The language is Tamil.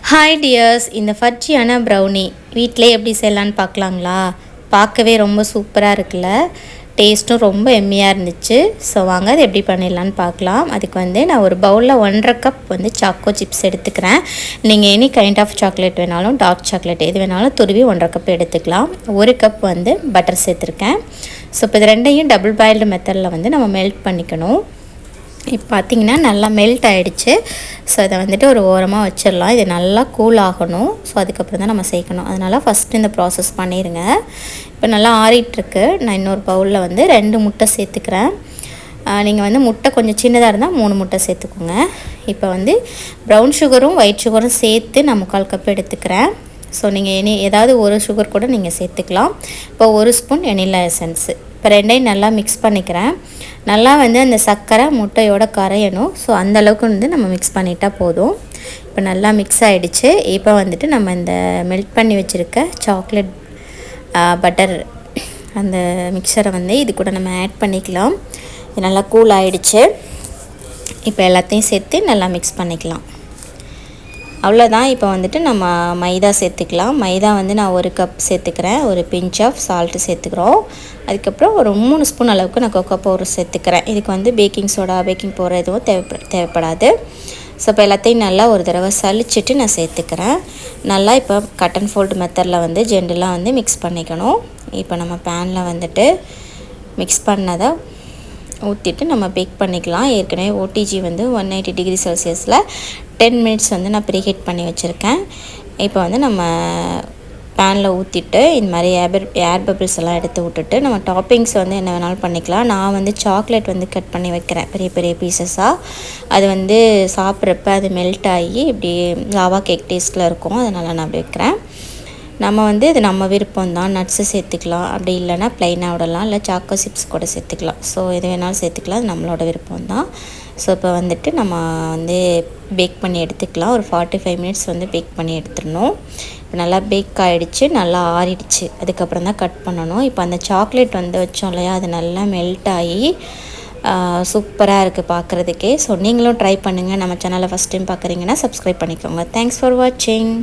ஹாய் டியர்ஸ், இந்த ஃபட்ஜியான ப்ரௌனி வீட்டிலே எப்படி செய்யலான்னு பார்க்கலாங்களா? பார்க்கவே ரொம்ப சூப்பராக இருக்குல்ல, டேஸ்ட்டும் ரொம்ப எம்மியாக இருந்துச்சு. ஸோ வாங்க அது எப்படி பண்ணிடலான்னு பார்க்கலாம். அதுக்கு நான் ஒரு பவுலில் 1.5 கப் சாக்கோ சிப்ஸ் எடுத்துக்கிறேன். நீங்கள் எனி கைண்ட் ஆஃப் சாக்லேட் வேணாலும், டார்க் சாக்லேட் எது வேணாலும் துருவி 1.5 கப் எடுத்துக்கலாம். 1 கப் பட்டர் சேர்த்துருக்கேன். ஸோ இப்போ இது ரெண்டையும் டபுள் பாயில்டு மெத்தடில் நம்ம மெல்ட் பண்ணிக்கணும். இப்போ பார்த்திங்கன்னா நல்லா மெல்ட் ஆகிடுச்சு. ஸோ அதை ஒரு ஓரமாக வச்சிடலாம். இது நல்லா கூல் ஆகணும். ஸோ அதுக்கப்புறம் தான் நம்ம சேர்க்கணும். அதனால் ஃபஸ்ட்டு இந்த ப்ராசஸ் பண்ணிடுங்க. இப்போ நல்லா ஆறிட்டுருக்கு. நான் இன்னொரு பவுலில் 2 முட்டை சேர்த்துக்கிறேன். நீங்கள் முட்டை கொஞ்சம் சின்னதாக இருந்தால் 3 முட்டை சேர்த்துக்கோங்க. இப்போ ப்ரௌன் சுகரும் ஒயிட் சுகரும் சேர்த்து நான் 3/4 கப் எடுத்துக்கிறேன். ஸோ நீங்கள் ஏதாவது ஒரு சுகர் கூட நீங்கள் சேர்த்துக்கலாம். இப்போ 1 ஸ்பூன் வெனிலா எசன்ஸு. இப்போ ரெண்டையும் நல்லா மிக்ஸ் பண்ணிக்கிறேன். நல்லா அந்த சர்க்கரை முட்டையோட கரையணும். ஸோ அந்தளவுக்கு நம்ம மிக்ஸ் பண்ணிட்டால் போதும். இப்போ நல்லா மிக்ஸ் ஆகிடுச்சு. இப்போ நம்ம இந்த மெல்ட் பண்ணி வச்சுருக்க சாக்லேட் பட்டர் அந்த மிக்சரை இது கூட நம்ம ஆட் பண்ணிக்கலாம். இது நல்லா கூல் ஆகிடுச்சு. இப்போ எல்லாத்தையும் சேர்த்து நல்லா மிக்ஸ் பண்ணிக்கலாம். அவ்வளோதான். இப்போ நம்ம மைதா சேர்த்துக்கலாம். மைதா நான் 1 கப் சேர்த்துக்கிறேன். ஒரு பிஞ்ச் ஆஃப் சால்ட்டு சேர்த்துக்கிறோம். அதுக்கப்புறம் ஒரு 3 ஸ்பூன் அளவுக்கு நான் கொக்கோ பவுடர் சேர்த்துக்கிறேன். இதுக்கு பேக்கிங் சோடா, பேக்கிங் பவுடர் எதுவும் தேவைப்படாது. ஸோ இப்போ எல்லாத்தையும் நல்லா ஒரு தடவை சலிச்சிட்டு நான் சேர்த்துக்கிறேன். நல்லா இப்போ கட் அண்ட் ஃபோல்டு மெத்தடில் ஜென்டலாக மிக்ஸ் பண்ணிக்கணும். இப்போ நம்ம பேனில் மிக்ஸ் பண்ணதை ஊற்றிட்டு நம்ம பேக் பண்ணிக்கலாம். ஏற்கனவே ஓடிஜி 180 டிகிரி செல்சியஸில் 10 மினிட்ஸ் நான் ப்ரீஹீட் பண்ணி வச்சுருக்கேன். இப்போ நம்ம பேனில் ஊற்றிட்டு இந்த மாதிரி ஏர் பபிள்ஸ் எல்லாம் எடுத்து விட்டுட்டு நம்ம டாப்பிங்ஸ் என்ன வேணாலும் பண்ணிக்கலாம். நான் சாக்லேட் கட் பண்ணி வைக்கிறேன் பெரிய பெரிய பீசஸாக. அது சாப்பிட்றப்ப அது மெல்ட் ஆகி இப்படி லாவா கேக் டேஸ்ட்டில் இருக்கும். அதனால் நான் அப்படி வைக்கிறேன். நம்ம இது நம்ம விருப்பம் தான். நட்ஸு சேர்த்துக்கலாம், அப்படி இல்லைன்னா ப்ளைனாக விடலாம், இல்லை சாக்கோ சிப்ஸ் கூட சேர்த்துக்கலாம். ஸோ எது வேணாலும் சேர்த்துக்கலாம், அது நம்மளோட விருப்பம் தான். ஸோ இப்போ நம்ம பேக் பண்ணி எடுத்துக்கலாம். ஒரு 45 மினிட்ஸ் பேக் பண்ணி எடுத்துடணும். இப்போ நல்லா பேக் ஆகிடுச்சு, நல்லா ஆறிடுச்சு. அதுக்கப்புறம் தான் கட் பண்ணணும். இப்போ அந்த சாக்லேட் வச்சோம் இல்லையா, அது நல்லா மெல்ட் ஆகி சூப்பராக இருக்குது பார்க்குறதுக்கே. ஸோ நீங்களும் ட்ரை பண்ணுங்கள். நம்ம சேனலை ஃபஸ்ட் டைம் பார்க்குறீங்கன்னா சப்ஸ்கிரைப் பண்ணிக்கோங்க. தேங்க்ஸ் ஃபார் வாட்சிங்.